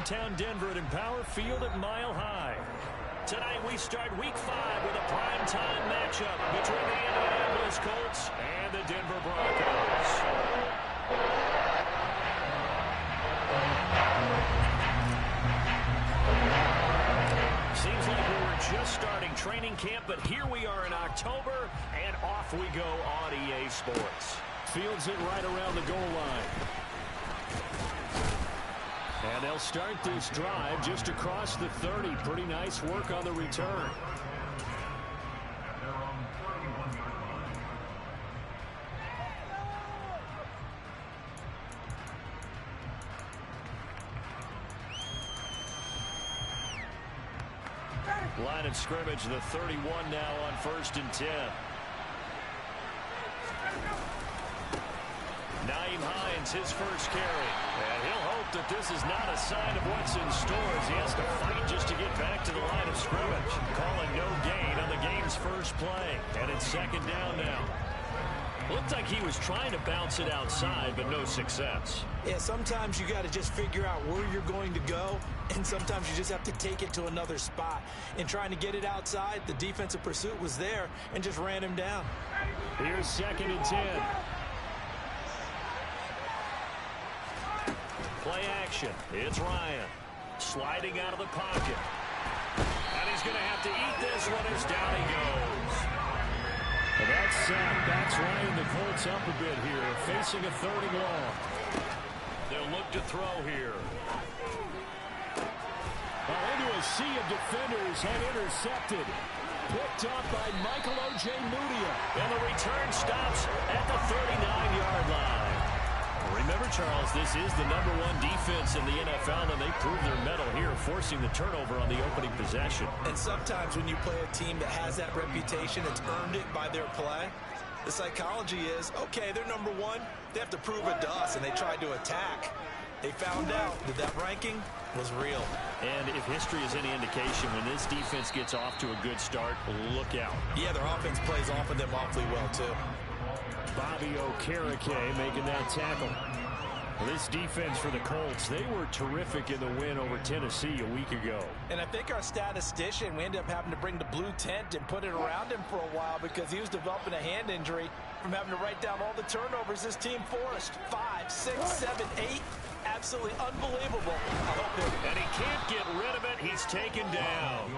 downtown Denver at Empower Field at Mile High. Tonight we start Week 5 with a primetime matchup between the Indianapolis Colts and the Denver Broncos. Seems like we were just starting training camp, but here we are in October, and off we go on EA Sports. Fields it right around the goal line. And they'll start this drive just across the 30. Pretty nice work on the return. Line of scrimmage, the 31 now on 1st and 10. Nyheim Hines, his first carry. And he'll hope that this is not a sign of what's in store as he has to fight just to get back to the line of scrimmage. Calling no gain on the game's first play. And it's 2nd down now. Looked like he was trying to bounce it outside, but no success. Yeah, sometimes you got to just figure out where you're going to go, and sometimes you just have to take it to another spot. In trying to get it outside, the defensive pursuit was there and just ran him down. Here's 2nd and 10. Play action. It's Ryan. Sliding out of the pocket. And he's going to have to eat this one as down he goes. Well, that sack backs Ryan the Colts up a bit here, facing a 3rd and long. They'll look to throw here. Into a sea of defenders and intercepted. Picked up by Michael Ojemudia. And the return stops at the 39-yard line. Remember, Charles, this is the #1 defense in the NFL, and they proved their mettle here, forcing the turnover on the opening possession. And sometimes when you play a team that has that reputation, it's earned it by their play. The psychology is, okay, they're #1. They have to prove it to us, and they tried to attack. They found out that that ranking was real. And if history is any indication, when this defense gets off to a good start, look out. Yeah, their offense plays off of them awfully well, too. Bobby Okereke making that tackle. Well, this defense for the Colts, they were terrific in the win over Tennessee a week ago. And I think our statistician, we ended up having to bring the blue tent and put it around him for a while because he was developing a hand injury from having to write down all the turnovers this team forced. 5, 6, 7, 8. Absolutely unbelievable. And he can't get rid of it. He's taken down.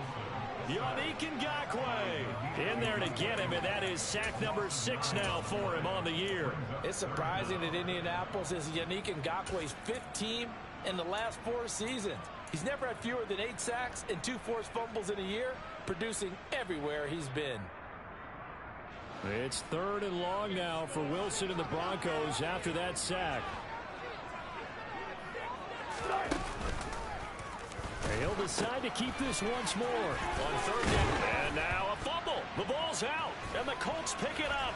Yannick Ngakoue in there to get him, and that is sack number 6 now for him on the year. It's surprising that Indianapolis is Yannick Ngakoue's 5th team in the last 4 seasons. He's never had fewer than 8 sacks and 2 forced fumbles in a year, producing everywhere he's been. It's 3rd and long now for Wilson and the Broncos after that sack. He'll decide to keep this once more. On 3rd down. And now a fumble. The ball's out. And the Colts pick it up.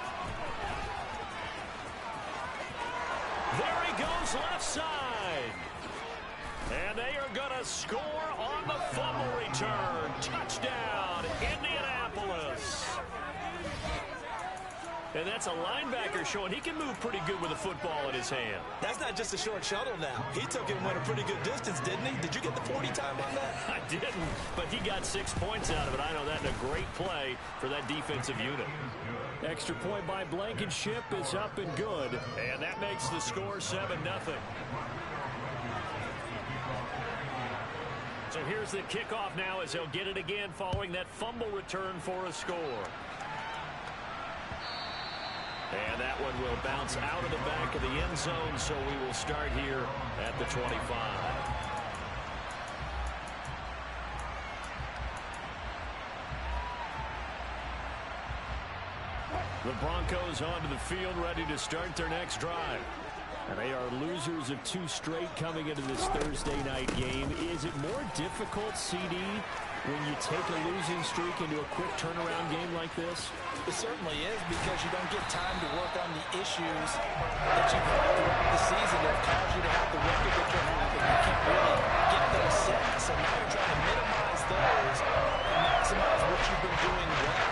There he goes left side. And they are going to score on the fumble return. Touchdown, Indianapolis. And that's a linebacker showing he can move pretty good with a football in his hand. That's not just a short shuttle now. He took it and went a pretty good distance, didn't he? Did you get the 40 time on that? I didn't, but he got 6 points out of it. I know that in a great play for that defensive unit. Extra point by Blankenship is up and good. And that makes the score 7-0. So here's the kickoff now as they'll get it again following that fumble return for a score. And that one will bounce out of the back of the end zone, so we will start here at the 25. The Broncos onto the field, ready to start their next drive. And they are losers of 2 straight coming into this Thursday night game. Is it more difficult, CD, when you take a losing streak into a quick turnaround game like this? It certainly is, because you don't get time to work on the issues that you've had throughout the season that cause you to have the record that you're having. You can't really get those set. So now you're trying to minimize those and maximize what you've been doing well.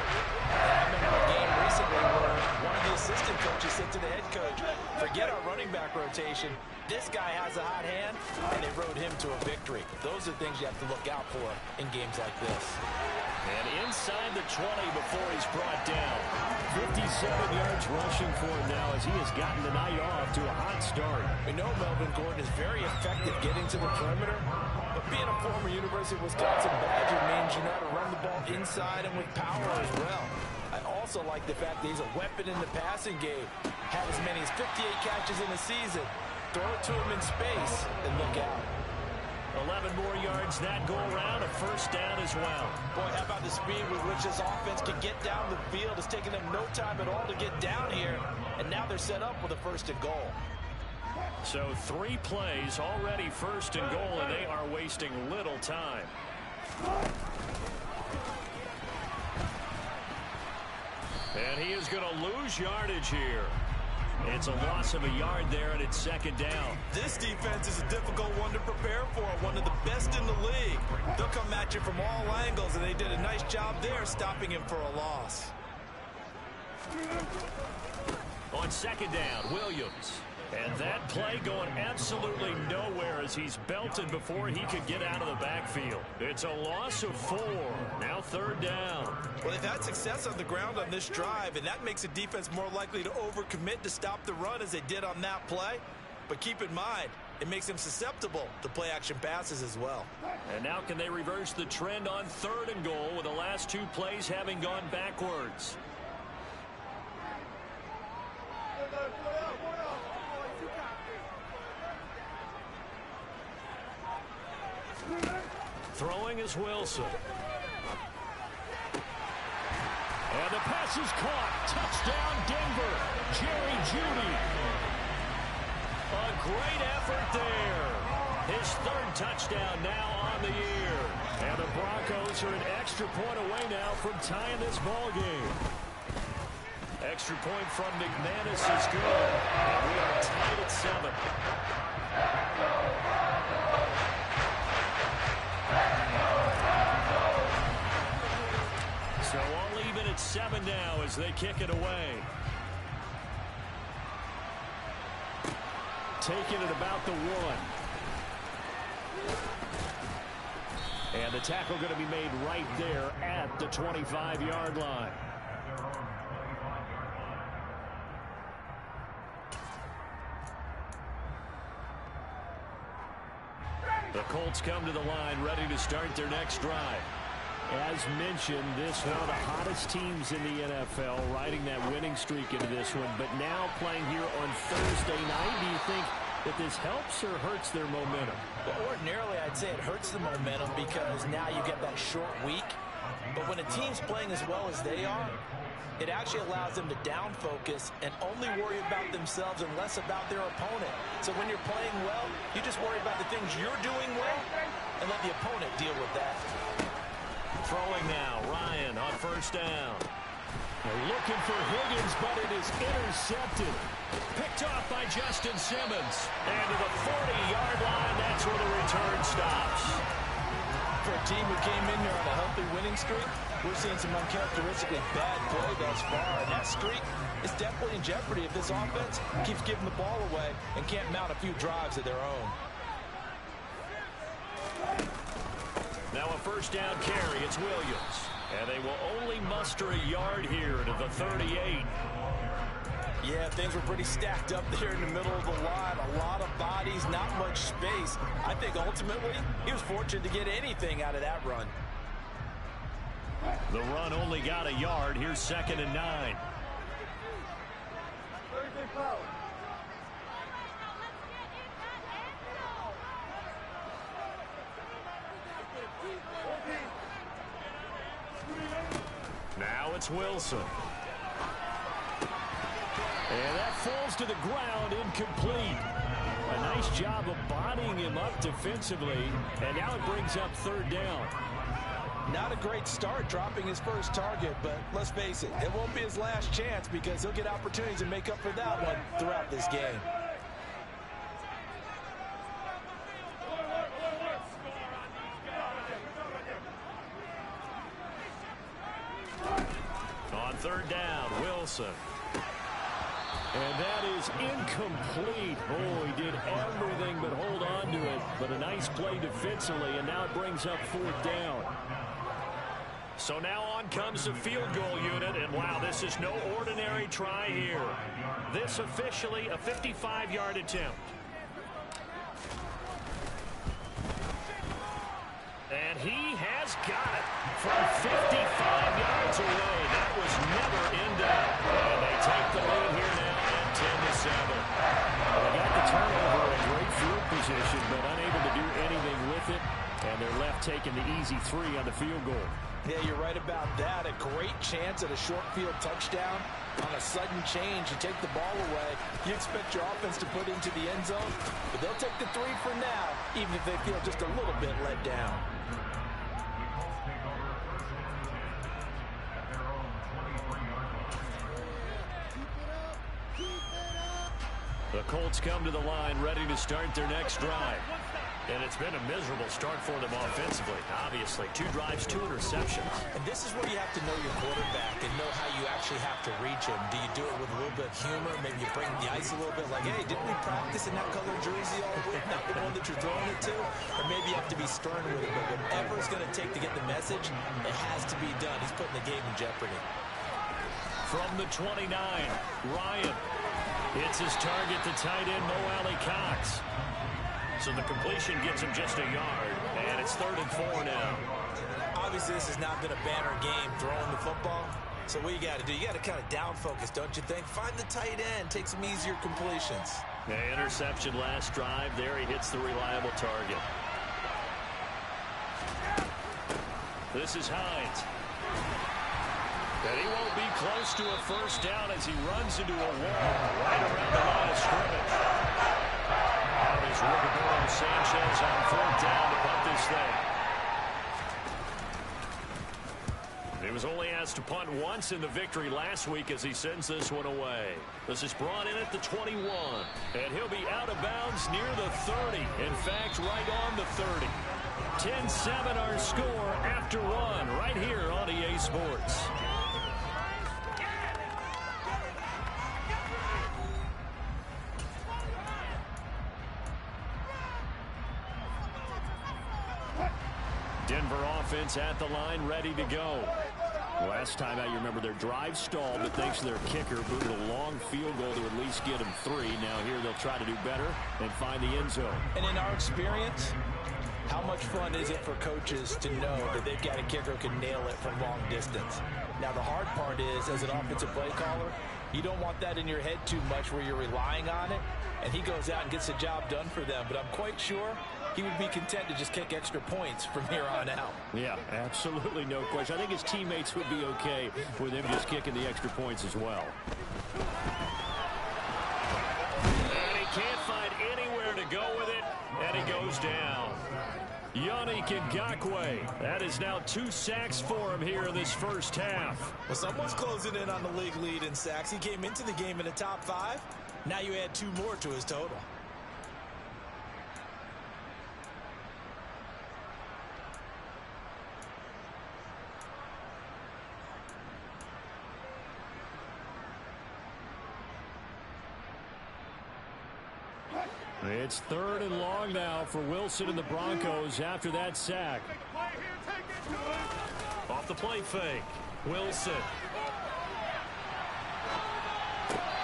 I remember a game recently where one of the assistant coaches said to the head coach, forget our running back rotation. This guy has a hot hand, and they rode him to to a victory. Those are things you have to look out for in games like this. And inside the 20 before he's brought down. 57 yards rushing for him now as he has gotten the night off to a hot start. We know Melvin Gordon is very effective getting to the perimeter, but being a former University of Wisconsin Badger means you know how to run the ball inside and with power as well. I also like the fact that he's a weapon in the passing game. Had as many as 58 catches in a season. Throw it to him in space and look out. 11 more yards that go around, a first down as well. Boy, how about the speed with which this offense can get down the field? It's taken them no time at all to get down here, and now they're set up with a first and goal. So 3 plays already first and goal, and they are wasting little time. And he is going to lose yardage here. It's a loss of a yard there, and it's second down. This defense is a difficult one to prepare for, one of the best in the league. They'll come at you from all angles, and they did a nice job there stopping him for a loss. On second down, Williams. And that play going absolutely nowhere as he's belted before he could get out of the backfield. It's a loss of 4. Now third down. Well, they've had success on the ground on this drive, and that makes the defense more likely to overcommit to stop the run as they did on that play. But keep in mind, it makes them susceptible to play-action passes as well. And now can they reverse the trend on third and goal with the last 2 plays having gone backwards? Throwing is Wilson. And the pass is caught. Touchdown, Denver. Jerry Jeudy. A great effort there. His 3rd touchdown now on the year. And the Broncos are an extra point away now from tying this ball game. Extra point from McManus is good. And we are tied at 7. So all even at 7 now as they kick it away. Taking it about the 1. And the tackle going to be made right there at the 25-yard line. The Colts come to the line ready to start their next drive. As mentioned, this one of the hottest teams in the NFL, riding that winning streak into this one, but now playing here on Thursday night. Do you think that this helps or hurts their momentum? Well, ordinarily, I'd say it hurts the momentum because now you get that short week. But when a team's playing as well as they are, it actually allows them to down focus and only worry about themselves and less about their opponent. So when you're playing well, you just worry about the things you're doing well and let the opponent deal with that. Throwing now, Ryan on first down. They're looking for Higgins, but it is intercepted. Picked off by Justin Simmons. And to the 40-yard line, that's where the return stops. For a team who came in there on a healthy winning streak, we're seeing some uncharacteristically bad play thus far. And that streak is definitely in jeopardy if this offense keeps giving the ball away and can't mount a few drives of their own. Now a first down carry, it's Williams. And they will only muster a yard here to the 38. Yeah, things were pretty stacked up there in the middle of the line. A lot of bodies, not much space. I think ultimately he was fortunate to get anything out of that run. The run only got a yard. Here's 2nd and 9. Now it's Wilson. And that falls to the ground, incomplete. A nice job of bodying him up defensively, and now it brings up 3rd down. Not a great start dropping his first target, but let's face it, it won't be his last chance because he'll get opportunities to make up for that one throughout this game. On 3rd down, Wilson. And that is incomplete. Oh, he did everything but hold on to it. But a nice play defensively, and now it brings up 4th down. So now on comes the field goal unit, and wow, this is no ordinary try here. This officially a 55-yard attempt. And he has got it from 55 yards away. That was never in doubt. And they take the lead here now at 10-7. Well, they got the turnover in great field position, but unable to do anything with it. And they're left taking the easy 3 on the field goal. Yeah, you're right about that. A great chance at a short field touchdown. On a sudden change, you take the ball away. You expect your offense to put into the end zone, but they'll take the 3 for now, even if they feel just a little bit let down. The Colts come to the line ready to start their next drive. And it's been a miserable start for them offensively. Obviously, 2 drives, 2 interceptions. And this is where you have to know your quarterback and know how you actually have to reach him. Do you do it with a little bit of humor? Maybe you bring the ice a little bit like, hey, didn't we practice in that colored jersey all week? Not the one that you're throwing it to? Or maybe you have to be stern with it. But whatever it's going to take to get the message, it has to be done. He's putting the game in jeopardy. From the 29, Ryan hits his target to tight end Mo Alley-Cox. So the completion gets him just a yard, and it's 3rd and 4 now. Obviously, this has not been a banner game throwing the football. So what you got to do, you got to kind of down focus, don't you think? Find the tight end, take some easier completions. Interception last drive. There he hits the reliable target. This is Hines. And he won't be close to a first down as he runs into a wall right around the line of scrimmage. Out is Roberto Sanchez on 4th down to punt this thing. He was only asked to punt once in the victory last week as he sends this one away. This is brought in at the 21. And he'll be out of bounds near the 30. In fact, right on the 30. 10-7 our score after 1 right here on EA Sports. Denver offense at the line, ready to go. Last time out, you remember their drive stalled, but thanks to their kicker, booted a long field goal to at least get them 3. Now here they'll try to do better and find the end zone. And in our experience, how much fun is it for coaches to know that they've got a kicker who can nail it from long distance? Now the hard part is, as an offensive play caller, you don't want that in your head too much where you're relying on it, and he goes out and gets the job done for them. But I'm quite sure he would be content to just kick extra points from here on out. Yeah, absolutely no question. I think his teammates would be okay with him just kicking the extra points as well. And he can't find anywhere to go with it, and he goes down. Yannick Ngakoue. That is now 2 sacks for him here in this first half. Well, someone's closing in on the league lead in sacks. He came into the game in the top 5. Now you add 2 more to his total. It's 3rd and long now for Wilson and the Broncos after that sack. Off the play fake. Wilson.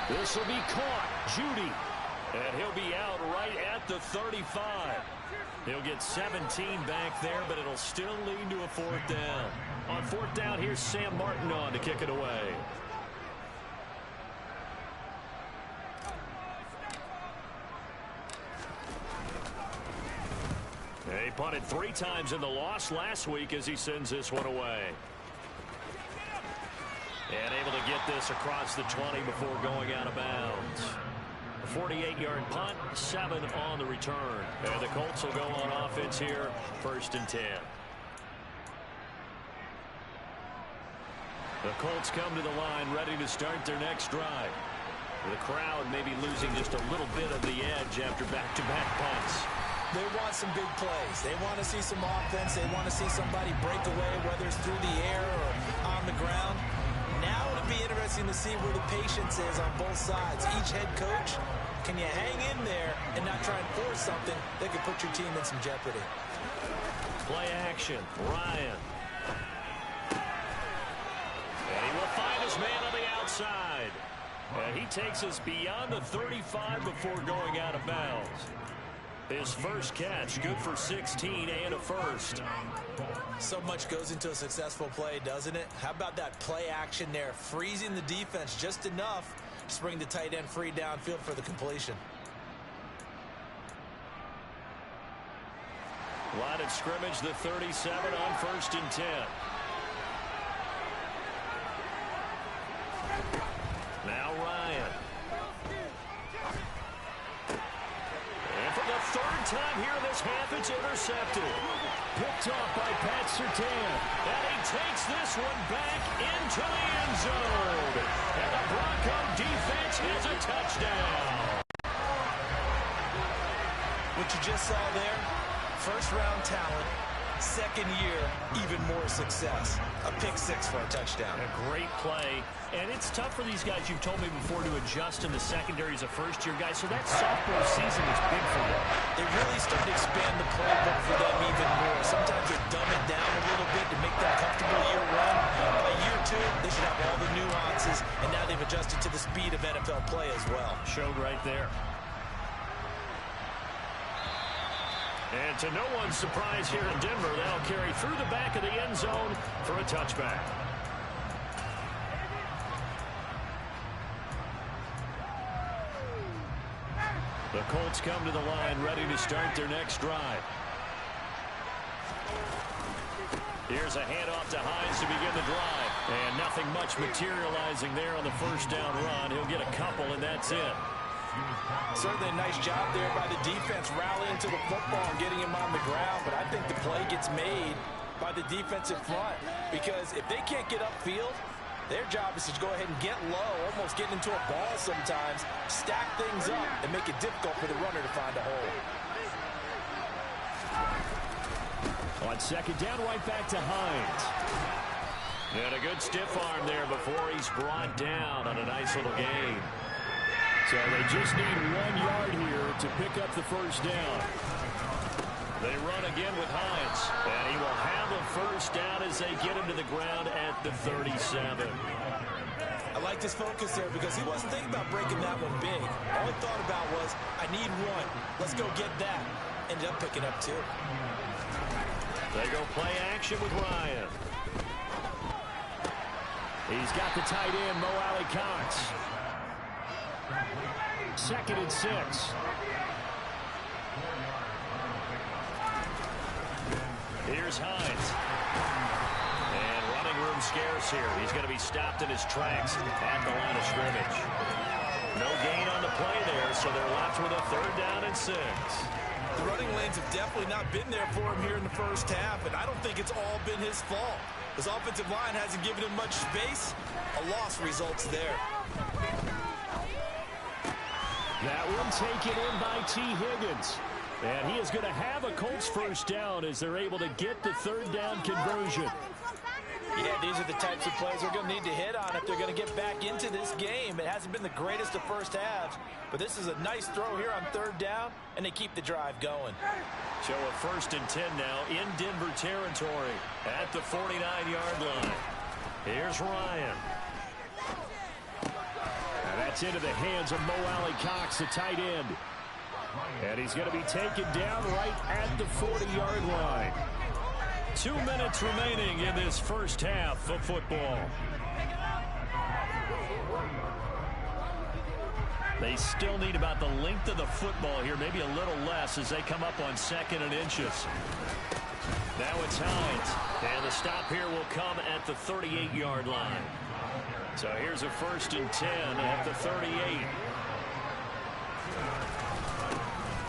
This will be caught. Judy. And he'll be out right at the 35. He'll get 17 back there, but it'll still lead to a 4th down. On 4th down, here's Sam Martin on to kick it away. He punted 3 times in the loss last week as he sends this one away. And able to get this across the 20 before going out of bounds. A 48-yard punt, 7 on the return. And the Colts will go on offense here, 1st and 10. The Colts come to the line ready to start their next drive. The crowd maybe losing just a little bit of the edge after back-to-back punts. They want some big plays. They want to see some offense. They want to see somebody break away, whether it's through the air or on the ground. Now would be interesting to see where the patience is on both sides. Each head coach, can you hang in there and not try and force something that could put your team in some jeopardy? Play action, Ryan. And he will find his man on the outside. And he takes us beyond the 35 before going out of bounds. His first catch, good for 16 and a first. So much goes into a successful play, doesn't it? How about that play action there, freezing the defense just enough to bring the tight end free downfield for the completion. Line of scrimmage, the 37 on 1st and 10. Now Ryan. And for the third time here in this half, it's intercepted. Picked off by Pat Surtain. And he takes this one back into the end zone. And the Bronco defense has a touchdown. What you just saw there, first-round talent, second year, even more success. A pick-6 for a touchdown. A great play. And it's tough for these guys, you've told me before, to adjust in the secondary as a first-year guy. So that sophomore season is big for them. They really start to expand the playbook for them even more. Sometimes they dumb it down a little bit to make them comfortable year one. By year two, they should have all the nuances, and now they've adjusted to the speed of NFL play as well. Showed right there. And to no one's surprise here in Denver, they'll carry through the back of the end zone for a touchback. The Colts come to the line ready to start their next drive. Here's a handoff to Hines to begin the drive. And nothing much materializing there on the first down run. He'll get a couple, and that's it. Certainly a nice job there by the defense rallying to the football and getting him on the ground. But I think the play gets made by the defensive front. Because if they can't get upfield, their job is to go ahead and get low, almost getting into a ball sometimes, stack things up, and make it difficult for the runner to find a hole. On second down, right back to Hines. And a good stiff arm there before he's brought down on a nice little gain. So they just need 1 yard here to pick up the first down. They run again with Hines. And he will have a first down as they get him to the ground at the 37. I like his focus there because he wasn't thinking about breaking that one big. All he thought about was, I need one. Let's go get that. Ended up picking up 2. They go play action with Ryan. He's got the tight end, Mo Alley-Cox. 2nd and 6. Here's Hines. And running room scarce here. He's going to be stopped in his tracks at the line of scrimmage. No gain on the play there, so they're left with a 3rd down and 6. The running lanes have definitely not been there for him here in the first half, and I don't think it's all been his fault. His offensive line hasn't given him much space. A loss results there. That one taken in by T. Higgins. And he is going to have a Colts first down as they're able to get the 3rd down conversion. Yeah, these are the types of plays they're going to need to hit on if they're going to get back into this game. It hasn't been the greatest of first halves, but this is a nice throw here on 3rd down, and they keep the drive going. So a 1st and 10 now in Denver territory at the 49-yard line. Here's Ryan. And that's into the hands of Mo Alley-Cox, the tight end. And he's going to be taken down right at the 40-yard line. 2 minutes remaining in this first half of football. They still need about the length of the football here, maybe a little less as they come up on 2nd and inches. Now it's Hines. And the stop here will come at the 38-yard line. So here's a 1st and 10 at the 38.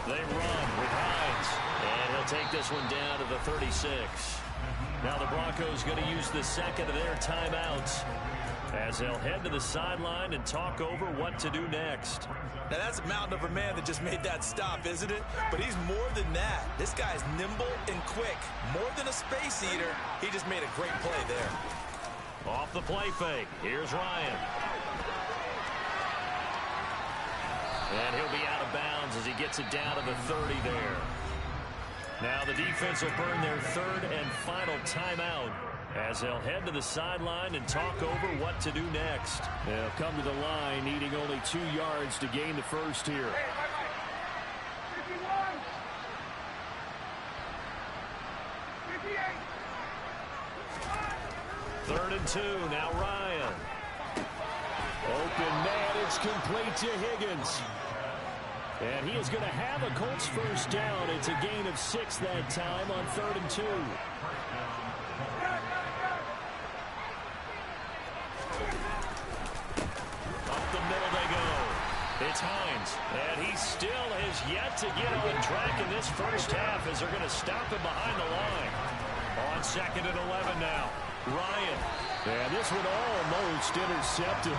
They run with Hines. And he'll take this one down to the 36. Now the Broncos going to use the 2nd of their timeouts as they'll head to the sideline and talk over what to do next. Now that's a mountain of a man that just made that stop, isn't it? But he's more than that. This guy's nimble and quick. More than a space eater, he just made a great play there. Off the play fake. Here's Ryan. And he'll be out of bounds as he gets it down to the 30 there. Now the defense will burn their third and final timeout as they'll head to the sideline and talk over what to do next. They'll come to the line needing only 2 yards to gain the first here. Third and 2. Now Ryan. Open man. It's complete to Higgins. And he is going to have a Colts first down. It's a gain of 6 that time on 3rd and 2. Up the middle they go. It's Hines. And he still has yet to get on track in this first half as they're going to stop him behind the line. On 2nd and 11 now. Ryan. And this one almost intercepted.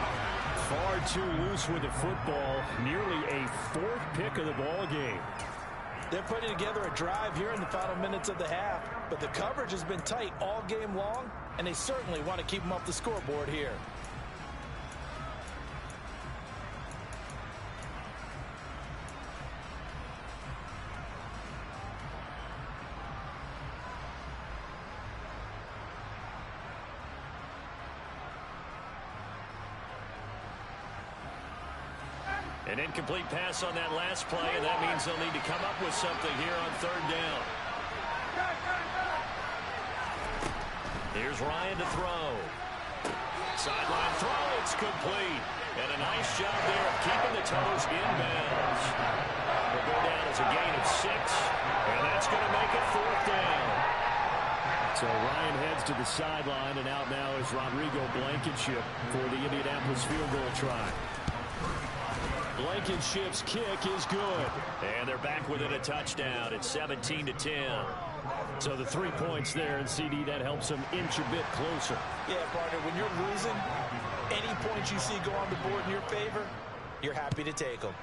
Far too loose with the football. Nearly a 4th pick of the ball game. They're putting together a drive here in the final minutes of the half, but the coverage has been tight all game long, and they certainly want to keep them off the scoreboard here. An incomplete pass on that last play, and that means they'll need to come up with something here on 3rd down. Here's Ryan to throw. Sideline throw, it's complete. And a nice job there of keeping the toes inbounds. Will go down as a gain of 6, and that's going to make it 4th down. So Ryan heads to the sideline, and out now is Rodrigo Blankenship for the Indianapolis field goal try. Blankenship's kick is good. And they're back within a touchdown. It's 17-10. So the 3 points there, and CD, that helps them inch a bit closer. Yeah, partner, when you're losing, any points you see go on the board in your favor, you're happy to take them.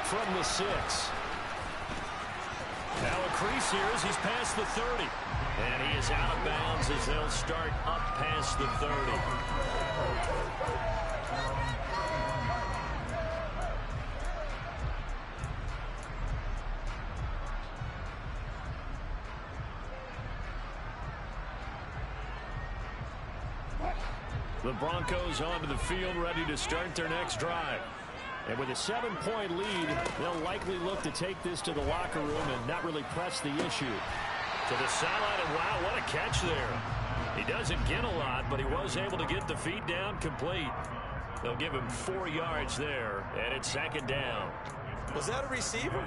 From the 6. Now a crease here as he's past the 30. And he is out of bounds as they'll start up past the 30. The Broncos onto the field, ready to start their next drive. And with a 7-point lead, they'll likely look to take this to the locker room and not really press the issue. To the sideline, and wow, what a catch there. He doesn't get a lot, but he was able to get the feet down complete. They'll give him 4 yards there, and it's 2nd down. Was that a receiver?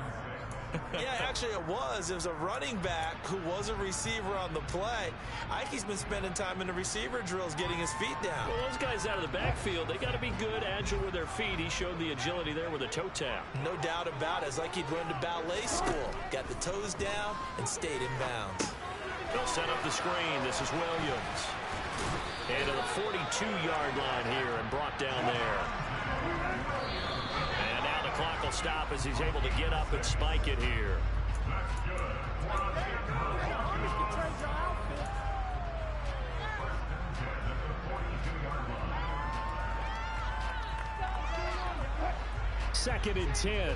Yeah, actually it was. It was a running back who was a receiver on the play. Ike's been spending time in the receiver drills getting his feet down. Well, those guys out of the backfield, they got to be good, agile with their feet. He showed the agility there with a toe tap. No doubt about it. It's like he'd run to ballet school. Got the toes down and stayed in bounds. They'll set up the screen. This is Williams. And to the 42-yard line here and brought down there. And now the clock will stop as he's able to get up and spike it here. Second and 10.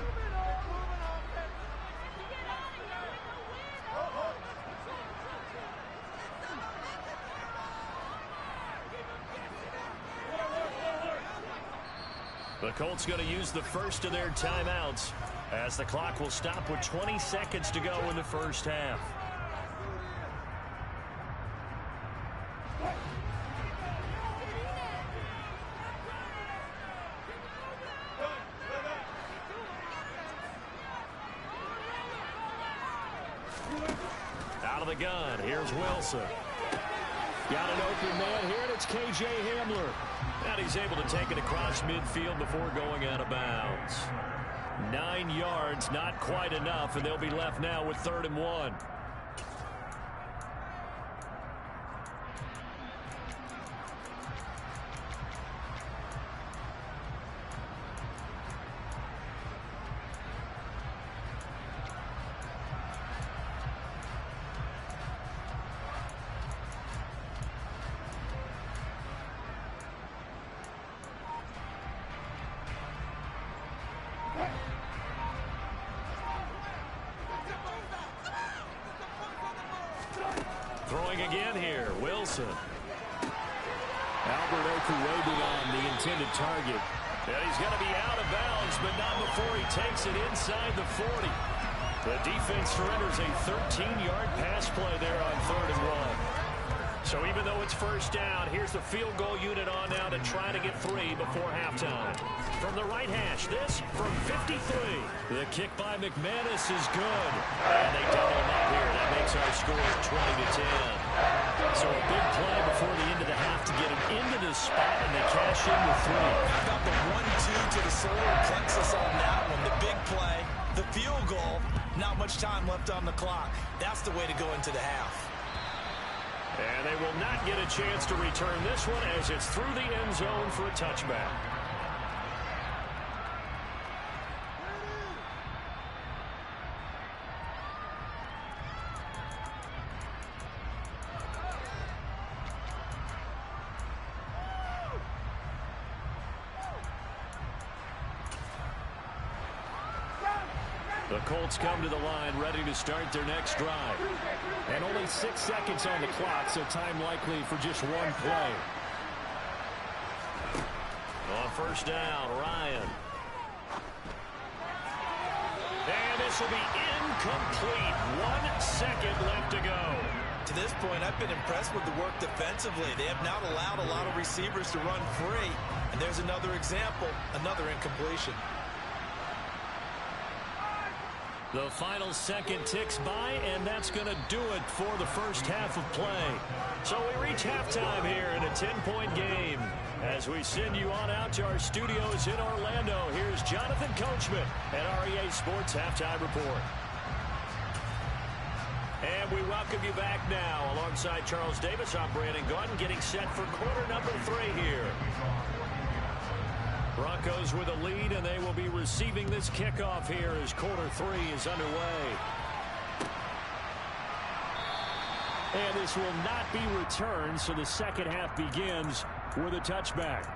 The Colts going to use the first of their timeouts as the clock will stop with 20 seconds to go in the first half. Out of the gun, here's Wilson. Got an open man here, and it's K.J. Hamler. And he's able to take it across midfield before going out of bounds. 9 yards, not quite enough, and they'll be left now with 3rd and 1. Throwing again here, Wilson. Albert Okuwebe on the intended target. And he's going to be out of bounds, but not before he takes it inside the 40. The defense surrenders a 13-yard pass play there on 3rd and 1. So even though it's first down, here's the field goal unit on now to try to get 3 before halftime. From the right hash, this from 53. The kick by McManus is good. And they double him up here. That makes our score 20-10. So a big play before the end of the half to get him into this spot, and they cash in with 3. How about the 1-2 to the solar plexus on that one? The big play, the field goal, not much time left on the clock. That's the way to go into the half. And they will not get a chance to return this one as it's through the end zone for a touchback. The Colts come to the line ready to start their next drive. And only 6 seconds on the clock, so time likely for just one play. On first down, Ryan. And this will be incomplete. 1 second left to go. To this point, I've been impressed with the work defensively. They have not allowed a lot of receivers to run free. And there's another example, another incompletion. The final second ticks by, and that's going to do it for the first half of play. So we reach halftime here in a 10-point game. As we send you on out to our studios in Orlando, here's Jonathan Coachman at REA Sports Halftime Report. And we welcome you back now. Alongside Charles Davis, I'm Brandon Gaudin, getting set for quarter number 3 here. Broncos with a lead, and they will be receiving this kickoff here as quarter 3 is underway. And this will not be returned, so the second half begins with a touchback.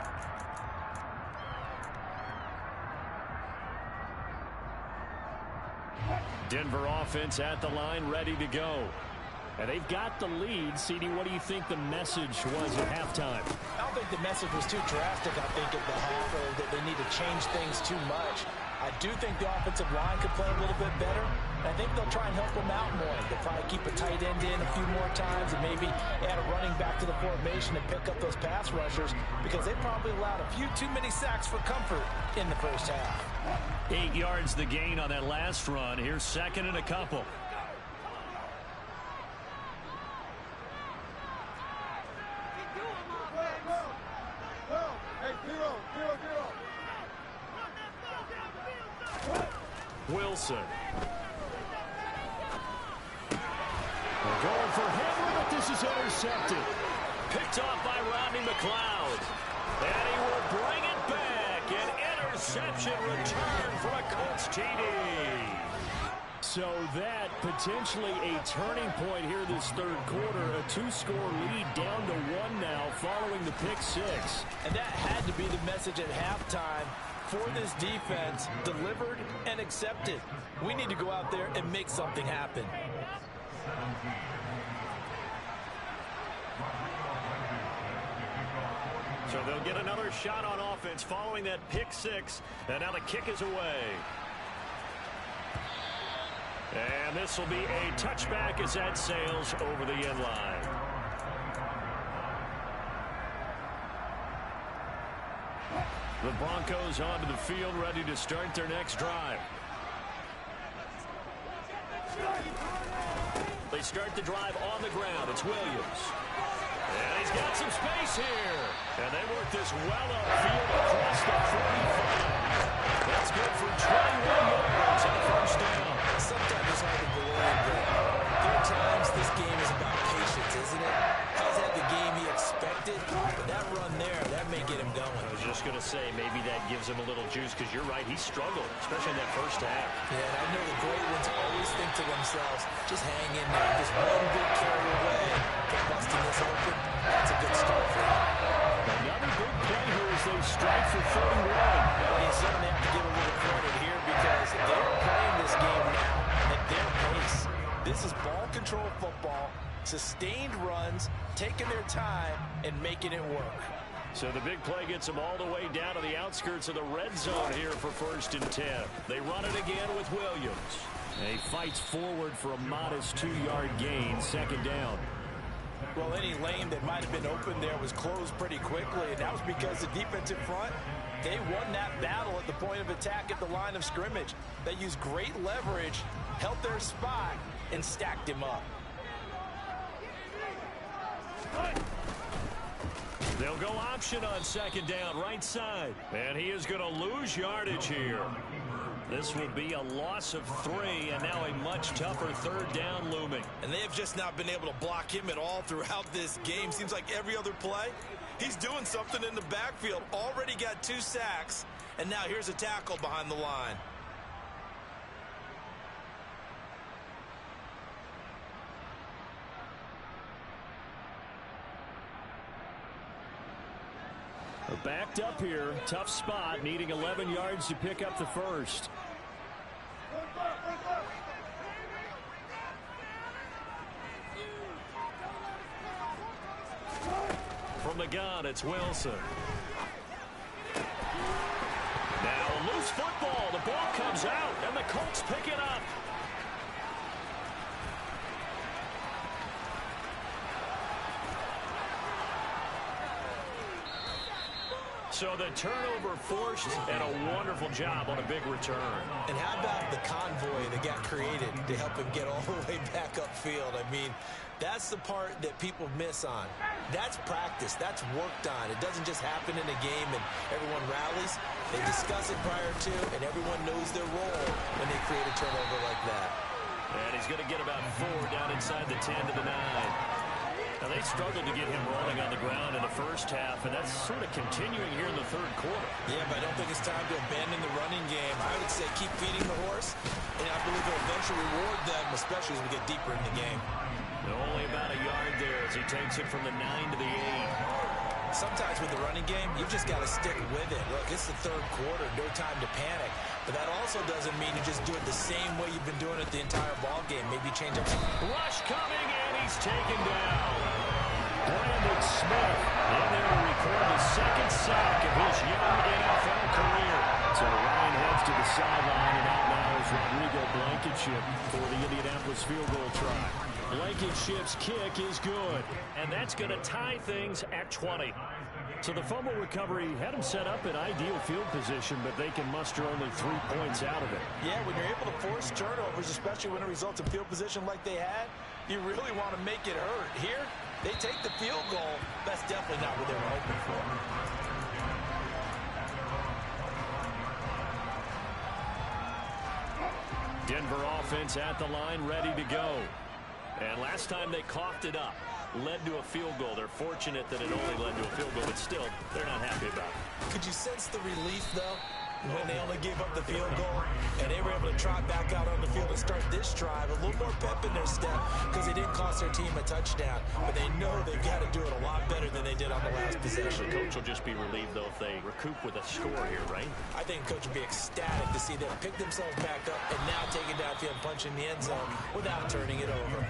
Denver offense at the line, ready to go. And they've got the lead. CD, what do you think the message was at halftime? I don't think the message was too drastic, I think, at the half, or that they need to change things too much. I do think the offensive line could play a little bit better. I think they'll try and help them out more. They'll probably keep a tight end in a few more times and maybe add a running back to the formation and pick up those pass rushers, because they probably allowed a few too many sacks for comfort in the first half. 8 yards the gain on that last run. Here's second and a couple. Wilson. They're going for Henry, but this is intercepted. Picked off by Rodney McLeod. And he will bring it back. An interception return for a Colts TD. So that potentially a turning point here this third quarter. A 2-score lead down to 1 now following the pick 6. And that had to be the message at halftime for this defense, delivered and accepted. We need to go out there and make something happen. So they'll get another shot on offense following that pick 6. And now the kick is away. And this will be a touchback as that sails over the end line. The Broncos onto the field, ready to start their next drive. They start the drive on the ground. It's Williams. And he's got some space here. And they work this well upfield across the 45. That's good for 21 yards on first down. Sometimes it's hard to believe that there are times this game is about patience, isn't it? He's had the game he expected, but that run there, that may get him going. I was just going to say, maybe that gives him a little juice, because you're right, he struggled, especially in that first half. Yeah, and I know the great ones always think to themselves, just hang in there, just one big carry away from busting this open. That's a good start for him. Another big play here as they strike for 31. Well, you certainly have to give a little credit here, because they're playing this game now at their pace. This is ball control football. sustained runs, taking their time, and making it work. So the big play gets them all the way down to the outskirts of the red zone here for 1st and 10. They run it again with Williams. He fights forward for a modest 2-yard gain, 2nd down. Well, any lane that might have been open there was closed pretty quickly, and that was because the defensive front, they won that battle at the point of attack at the line of scrimmage. They used great leverage, held their spot, and stacked him up. They'll go option on 2nd down, right side. And he is going to lose yardage here. This will be a loss of 3, and now a much tougher 3rd down looming. And they have just not been able to block him at all throughout this game. Seems like every other play, he's doing something in the backfield. Already got 2 sacks, and now here's a tackle behind the line. Backed up here, tough spot, needing 11 yards to pick up the first. From the gun, it's Wilson. Now a loose football. The ball comes out, and the Colts pick it up. So the turnover forced, and a wonderful job on a big return. And how about the convoy that got created to help him get all the way back upfield? I mean, that's the part that people miss on. That's practice. That's worked on. It doesn't just happen in a game and everyone rallies. They discuss it prior to, and everyone knows their role when they create a turnover like that. And he's going to get about 4 down inside the 10 to the 9. Now, they struggled to get him rolling on the ground in the first half, and that's sort of continuing here in the 3rd quarter. Yeah, but I don't think it's time to abandon the running game. I would say keep feeding the horse, and I believe it'll eventually reward them, especially as we get deeper in the game. Only about a yard there as he takes it from the 9 to the 8. Sometimes with the running game, you've just got to stick with it. Look, it's the 3rd quarter, no time to panic. But that also doesn't mean you just do it the same way you've been doing it the entire ball game. Maybe change up. Rush coming, and he's taken down. Brandon Smith in there to record the 2nd sack of his young NFL career. So Ryan heads to the sideline, and out now is Rodrigo Blankenship for the Indianapolis field goal try. Blankenship's kick is good, and that's going to tie things at 20. So the fumble recovery had them set up in ideal field position, but they can muster only 3 points out of it. Yeah, when you're able to force turnovers, especially when it results in field position like they had, you really want to make it hurt. Here, they take the field goal. That's definitely not what they were hoping for. Denver offense at the line, ready to go. And last time they coughed it up, led to a field goal. They're fortunate that it only led to a field goal, but still, they're not happy about it. Could you sense the relief, though, when they only gave up the field goal and they were able to trot back out on the field and start this drive? A little more pep in their step because they didn't cost their team a touchdown, but they know they've got to do it a lot better than they did on the last possession. The coach will just be relieved, though, if they recoup with a score here, right? I think coach will be ecstatic to see them pick themselves back up and now take it downfield, punch in the end zone without turning it over.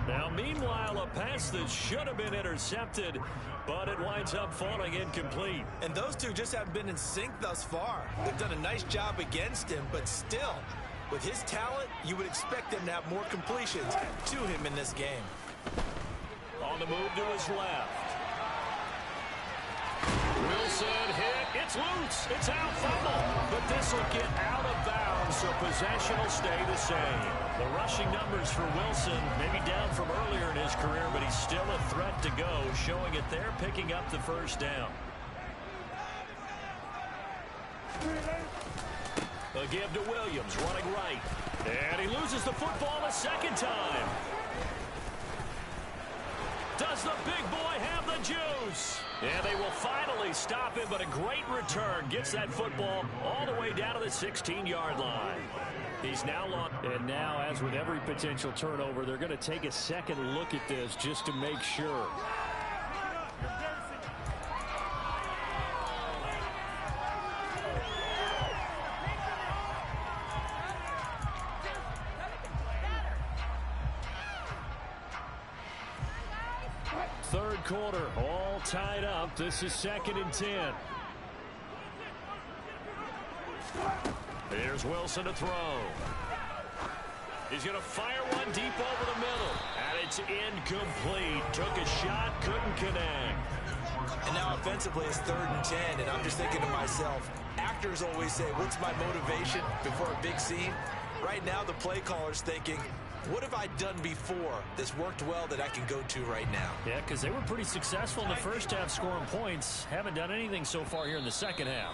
Now, meanwhile, a pass that should have been intercepted, but it winds up falling incomplete. And those two just haven't been in sync thus far. They've done a nice job against him, but still, with his talent, you would expect them to have more completions to him in this game. On the move to his left. Wilson hit. It's loose. It's out, fumble. But this will get out of bounds, so possession will stay the same. The rushing numbers for Wilson maybe down from earlier in his career, but he's still a threat to go, showing it there, picking up the first down. A give to Williams, running right. And he loses the football a 2nd time. Does the big boy have the juice? And they will finally stop him, but a great return gets that football all the way down to the 16-yard line. He's now lost. And now, as with every potential turnover, they're going to take a second look at this just to make sure. Third quarter, all tied up. This is 2nd and 10. Here's Wilson to throw. He's going to fire one deep over the middle. And it's incomplete. Took a shot, couldn't connect. And now offensively it's 3rd and 10, and I'm just thinking to myself, actors always say, what's my motivation before a big scene? Right now the play caller's thinking, what have I done before that's worked well that I can go to right now? Yeah, because they were pretty successful in the first half scoring points. Haven't done anything so far here in the second half.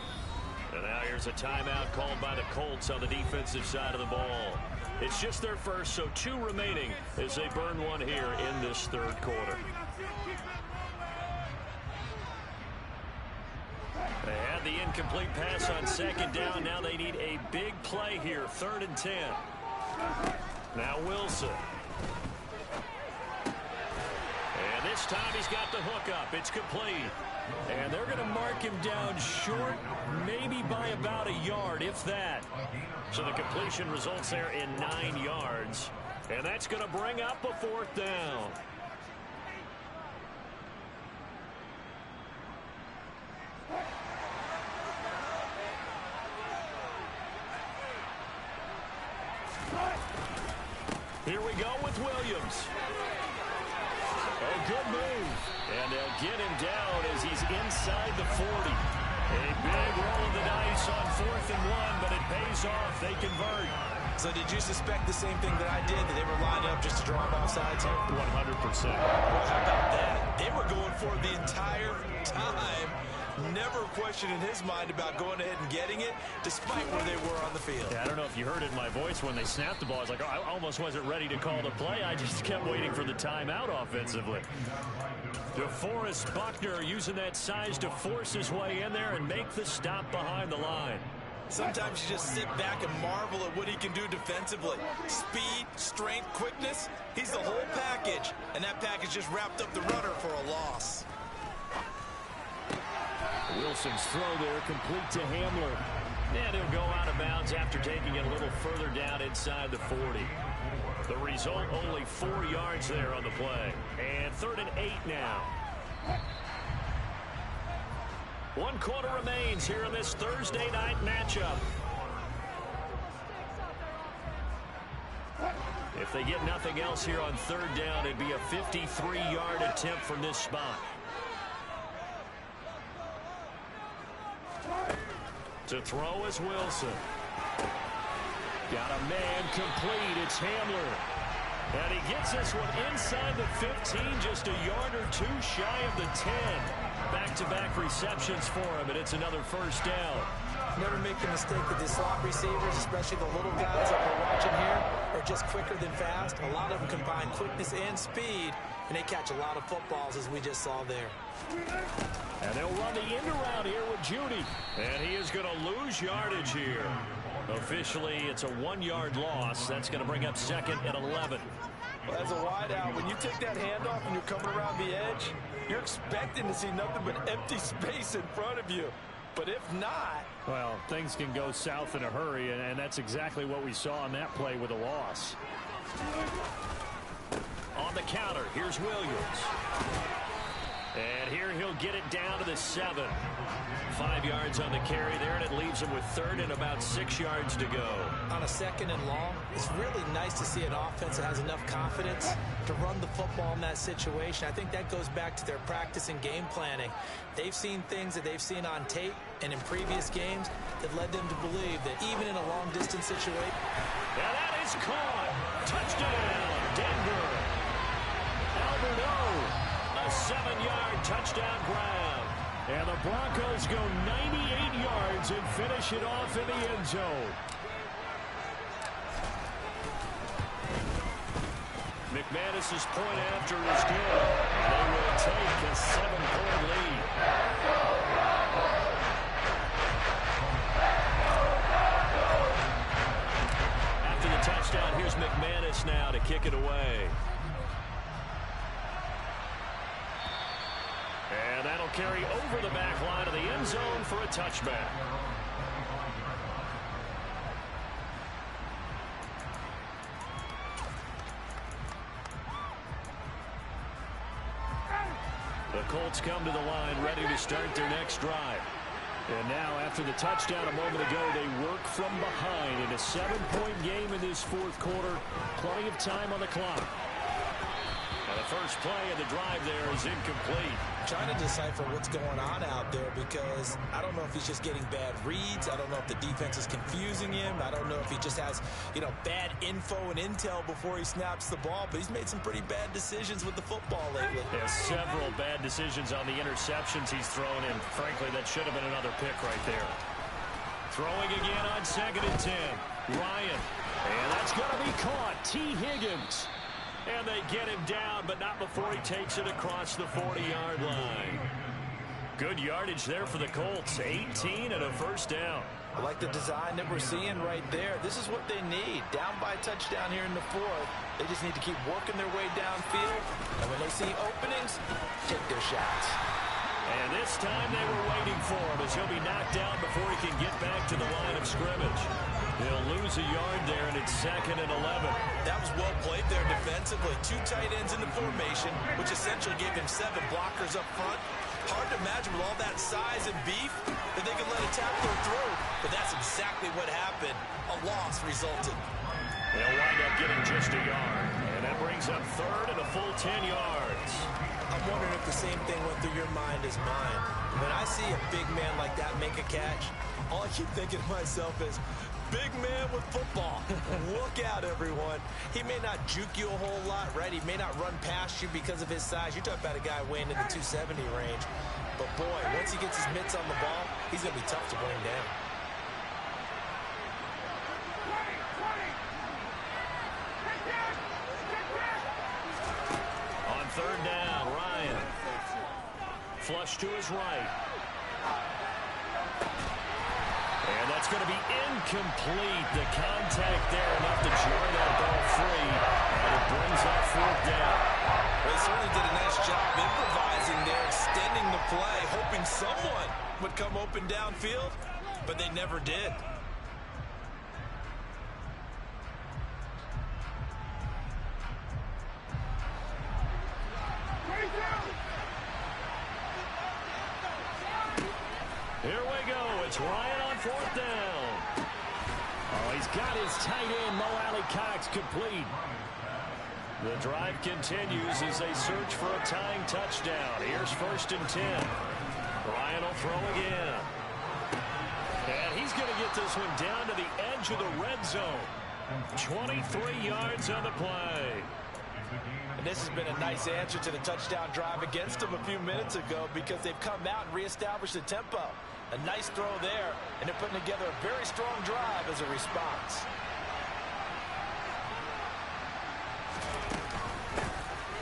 And now here's a timeout called by the Colts on the defensive side of the ball. It's just their first, so 2 remaining as they burn one here in this third quarter. They had the incomplete pass on 2nd down. Now they need a big play here. 3rd and 10. Now Wilson. And this time he's got the hook up. It's complete. And they're going to mark him down short, maybe by about a yard, if that. So the completion results there in 9 yards. And that's going to bring up a 4th down. Here we go with Williams. Oh, good move. And they'll get him down as he's inside the 40. A big roll of the dice on 4th and 1, but it pays off. They convert. So did you suspect the same thing that I did, that they were lined up just to draw him off sides here? 100%. Well, how about that? They were going for it the entire time. Never a question in his mind about going ahead and getting it, despite where they were on the field. Yeah, I don't know if you heard it in my voice when they snapped the ball. I was like, oh, I almost wasn't ready to call the play. I just kept waiting for the timeout offensively. DeForest Buckner using that size to force his way in there and make the stop behind the line. Sometimes you just sit back and marvel at what he can do defensively. Speed, strength, quickness, he's the whole package. And that package just wrapped up the runner for a loss. Wilson's throw there complete to Hamler. And he'll go out of bounds after taking it a little further down inside the 40. The result, only 4 yards there on the play. And 3rd and 8 now. 1 quarter remains here in this Thursday night matchup. If they get nothing else here on 3rd down, it'd be a 53-yard attempt from this spot. To throw is Wilson. Got a man complete. It's Hamler. And he gets this one inside the 15, just a yard or 2 shy of the 10. Back-to-back receptions for him, and it's another 1st down. Never make the mistake that the slot receivers, especially the little guys that we're watching here, are just quicker than fast. A lot of them combine quickness and speed, and they catch a lot of footballs, as we just saw there. And they'll run the end around here with Judy. And he is going to lose yardage here. Officially, it's a 1-yard loss. That's going to bring up 2nd and 11. Well, as a wideout, when you take that handoff and you're coming around the edge, you're expecting to see nothing but empty space in front of you. But if not... Well, things can go south in a hurry, and that's exactly what we saw on that play with a loss. On the counter, here's Williams. And here he'll get it down to the 7. 5 yards on the carry there, and it leaves him with 3rd and about 6 yards to go. On a 2nd and long, it's really nice to see an offense that has enough confidence to run the football in that situation. I think that goes back to their practice and game planning. They've seen things that they've seen on tape and in previous games that led them to believe that even in a long-distance situation... And that is caught. Touchdown, Denver. Albert O. A 7-yard touchdown grab. And the Broncos go 98 yards and finish it off in the end zone. McManus's point after is good. They will take a 7-point lead. After the touchdown, here's McManus now to kick it away. And that'll carry over the back line of the end zone for a touchback. The Colts come to the line ready to start their next drive. And now, after the touchdown a moment ago, they work from behind in a 7-point game in this fourth quarter. Plenty of time on the clock. And the first play of the drive there is incomplete. Trying to decipher what's going on out there because I don't know if he's just getting bad reads. I don't know if the defense is confusing him. I don't know if he just has, bad info and intel before he snaps the ball. But he's made some pretty bad decisions with the football lately. Yeah, several bad decisions on the interceptions he's thrown in. Frankly, that should have been another pick right there. Throwing again on 2nd and 10. Ryan. And that's going to be caught. T. Higgins. And they get him down, but not before he takes it across the 40-yard line. Good yardage there for the Colts. 18 and a first down. I like the design that we're seeing right there. This is what they need. Down by a touchdown here in the fourth. They just need to keep working their way downfield. And when they see openings, take their shots. And this time they were waiting for him as he'll be knocked down before he can get back to the line of scrimmage. He'll lose a yard there, and it's 2nd and 11. That was well played there defensively. 2 tight ends in the formation, which essentially gave him 7 blockers up front. Hard to imagine with all that size and beef that they could let a tackler through. But that's exactly what happened. A loss resulted. They'll wind up getting just a yard. And that brings up 3rd and a full 10 yards. I'm wondering if the same thing went through your mind as mine. When I see a big man like that make a catch, all I keep thinking to myself is, big man with football. Look out, everyone. He may not juke you a whole lot, right? He may not run past you because of his size. You're talking about a guy weighing in the 270 range. But, boy, once he gets his mitts on the ball, he's going to be tough to bring down. On 3rd down, Ryan. Flush to his right. And that's going to be incomplete. The contact there enough to jar that ball free. And it brings up 4th down. Well, they certainly did a nice job improvising there, extending the play, hoping someone would come open downfield, but they never did. Here we go. It's Ryan on 4th down. Oh, he's got his tight end, Mo Alley-Cox, complete. The drive continues as they search for a tying touchdown. Here's 1st and 10. Ryan will throw again. And he's going to get this one down to the edge of the red zone. 23 yards on the play. And this has been a nice answer to the touchdown drive against them a few minutes ago because they've come out and reestablished the tempo. A nice throw there, and they're putting together a very strong drive as a response.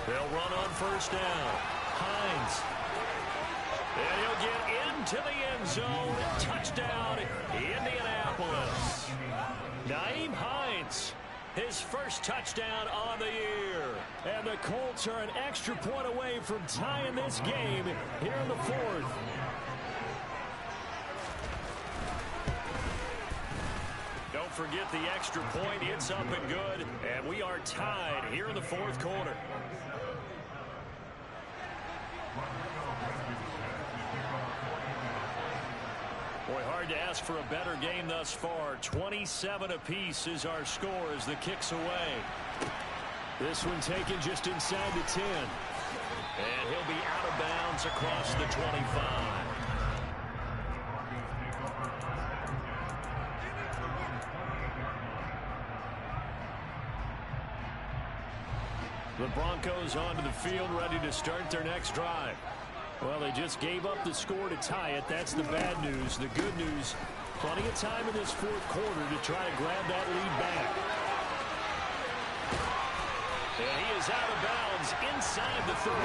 They'll run on 1st down. Hines. And he'll get into the end zone. Touchdown, Indianapolis. Nyheim Hines, his first touchdown on the year. And the Colts are an extra point away from tying this game here in the 4th. Don't forget the extra point. It's up and good. And we are tied here in the 4th quarter. Boy, hard to ask for a better game thus far. 27 apiece is our score as the kick's away. This one taken just inside the 10. And he'll be out of bounds across the 25. The Broncos onto the field ready to start their next drive. Well, they just gave up the score to tie it. That's the bad news. The good news, plenty of time in this 4th quarter to try to grab that lead back. And he is out of bounds inside the 35.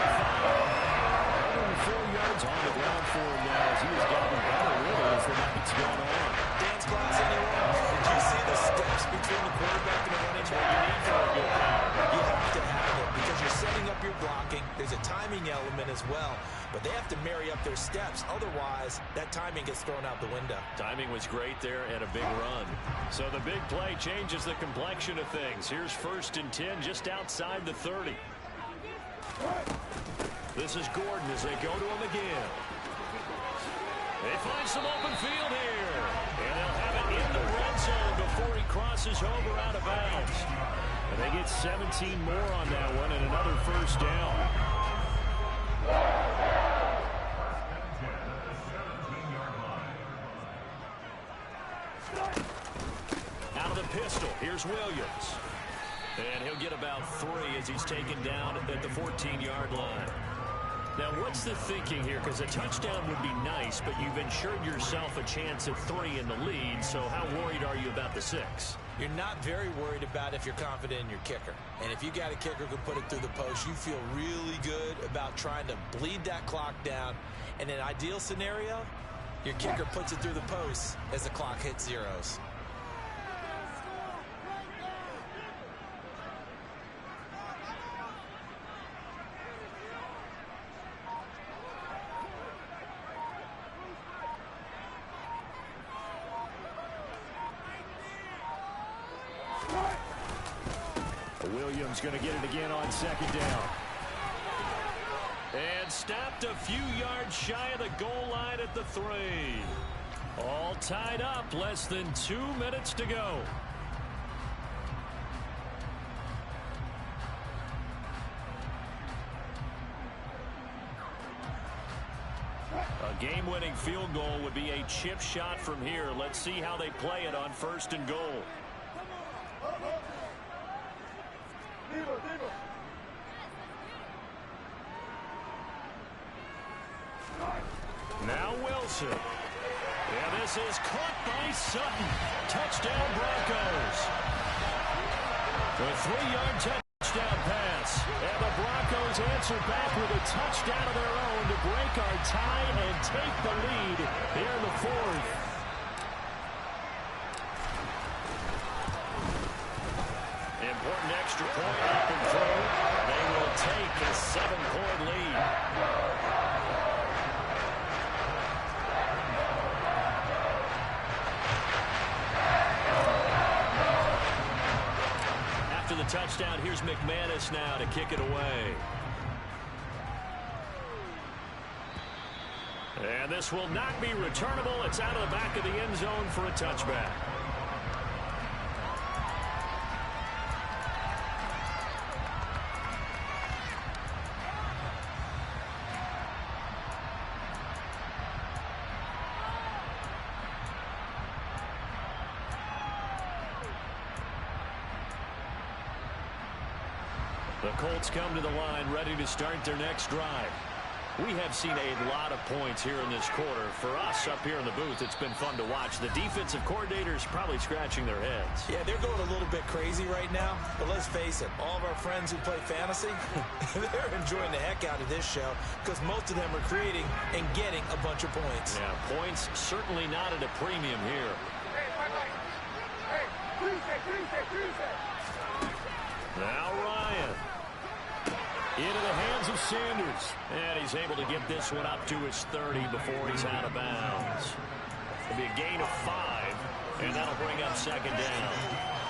104 yards on the ground for him now as he has gotten better really as the night's gone on. Dance class, anyone? Did you see the steps between the quarterback and the running back? You need for a good game. You have to have it because you're setting up your blocking. There's a timing element as well. But they have to marry up their steps. Otherwise, that timing gets thrown out the window. Timing was great there and a big run. So the big play changes the complexion of things. Here's 1st and 10 just outside the 30. This is Gordon as they go to him again. They find some open field here. And they'll have it in the red zone before he crosses over out of bounds. And they get 17 more on that one and another first down. Out of the pistol, here's Williams. And he'll get about 3 as he's taken down at the 14-yard line. Now, what's the thinking here? Because a touchdown would be nice, but you've ensured yourself a chance at 3 in the lead, so how worried are you about the 6? You're not very worried about if you're confident in your kicker. And if you got a kicker who can put it through the post, you feel really good about trying to bleed that clock down. In an ideal scenario, your kicker puts it through the post as the clock hits zeros. Williams going to get it again on second down. And stopped a few yards shy of the goal line at the 3. All tied up, less than 2 minutes to go. A game-winning field goal would be a chip shot from here. Let's see how they play it on 1st and goal. Now Wilson. Yeah, this is caught by Sutton. Touchdown Broncos. A 3-yard touchdown pass. And the Broncos answer back with a touchdown of their own to break our tie and take the lead here in the 4th. Important extra point up and through. They will take a 7-point lead. After the touchdown, here's McManus now to kick it away. And this will not be returnable. It's out of the back of the end zone for a touchback. The Colts come to the line ready to start their next drive. We have seen a lot of points here in this quarter. For us up here in the booth, it's been fun to watch. The defensive coordinators probably scratching their heads. Yeah, they're going a little bit crazy right now. But let's face it, all of our friends who play fantasy, they're enjoying the heck out of this show because most of them are creating and getting a bunch of points. Yeah, points certainly not at a premium here. Now Ryan. Into the hands of Sanders. And he's able to get this one up to his 30 before he's out of bounds. It'll be a gain of 5, and that'll bring up second down.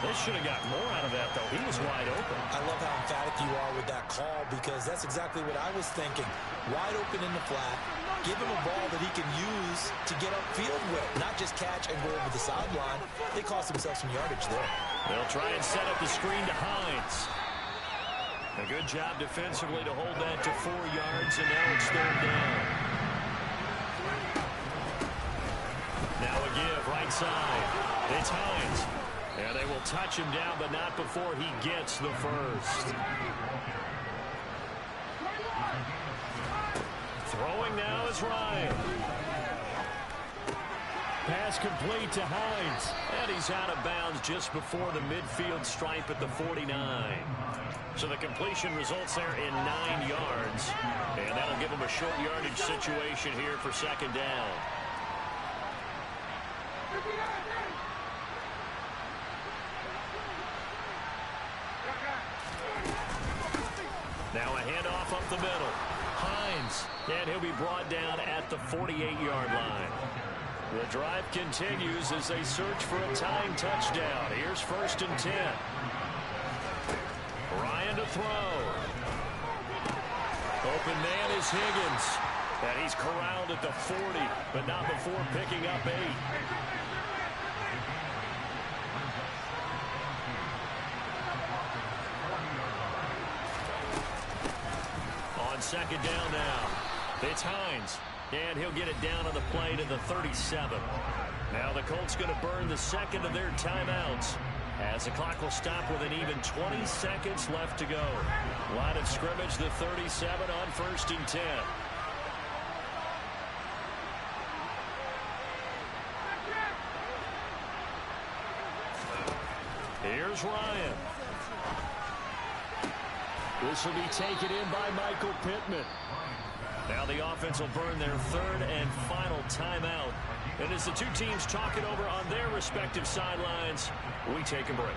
They should have got more out of that, though. He was wide open. I love how emphatic you are with that call because that's exactly what I was thinking. Wide open in the flat. Give him a ball that he can use to get upfield with, not just catch and go over the sideline. They cost themselves some yardage there. They'll try and set up the screen to Hines. A good job defensively to hold that to 4 yards, and now it's 3rd down. Now a give, right side. It's Hines. And they will touch him down, but not before he gets the first. Throwing now is Ryan. Pass complete to Hines. And he's out of bounds just before the midfield stripe at the 49. So the completion results there in 9 yards. And that'll give him a short yardage situation here for second down. Now a handoff up the middle. Hines. And he'll be brought down at the 48-yard line. The drive continues as they search for a tying touchdown. Here's 1st and 10. Ryan to throw. Open man is Higgins. And he's corralled at the 40, but not before picking up 8. On second down now, it's Hines. And he'll get it down on the play to the 37. Now the Colts going to burn the second of their timeouts, as the clock will stop with an even 20 seconds left to go. Line of scrimmage, the 37 on 1st and 10. Here's Ryan. This will be taken in by Michael Pittman. Now the offense will burn their third and final timeout. And as the two teams talk it over on their respective sidelines, we take a break.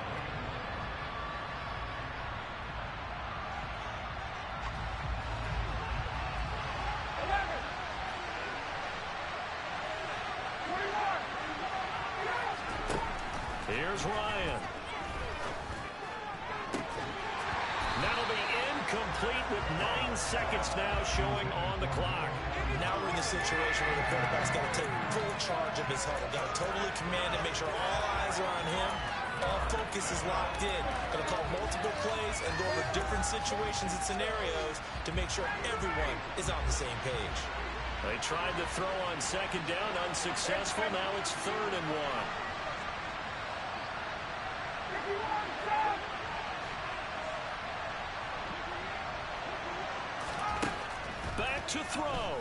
Here's Ryan. That'll be incomplete with 9 seconds now showing on the clock. Now we're in the situation where the quarterback's got to take full charge of his huddle. Got to totally command it, make sure all eyes are on him. All focus is locked in. Got to call multiple plays and go over different situations and scenarios to make sure everyone is on the same page. They tried to throw on second down, unsuccessful. Now it's 3rd and 1. Back to throw.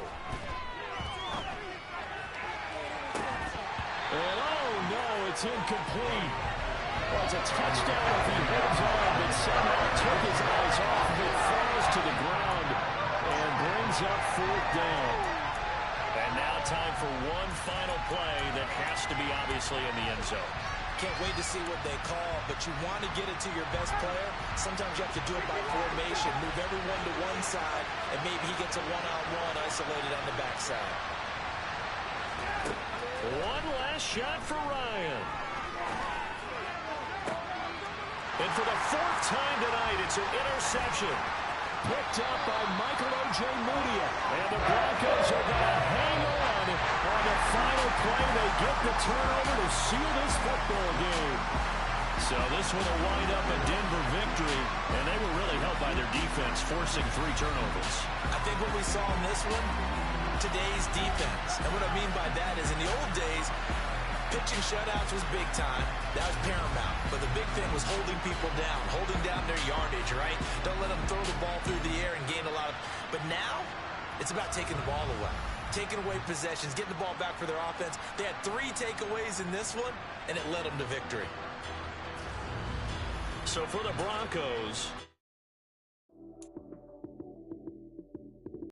And oh no, it's incomplete. Well, it's a touchdown if he holds on, but somehow took his eyes off of it, falls to the ground, and brings up 4th down. And now time for one final play that has to be obviously in the end zone. Can't wait to see what they call, but you want to get it to your best player. Sometimes you have to do it by formation. Move everyone to one side, and maybe he gets a one-on-one isolated on the backside. One last shot for Ryan. And for the 4th time tonight, it's an interception. Picked up by Michael O.J. Mudia. And the Broncos are going to hang on the final play. They get the turnover to seal this football game. So this one will wind up a Denver victory, and they were really helped by their defense, forcing 3 turnovers. I think what we saw in this one, today's defense. And what I mean by that is in the old days, pitching shutouts was big time. That was paramount. But the big thing was holding people down, holding down their yardage, right? Don't let them throw the ball through the air and gain a lot of... But now, it's about taking the ball away. Taking away possessions, getting the ball back for their offense. They had 3 takeaways in this one, and it led them to victory. So for the Broncos,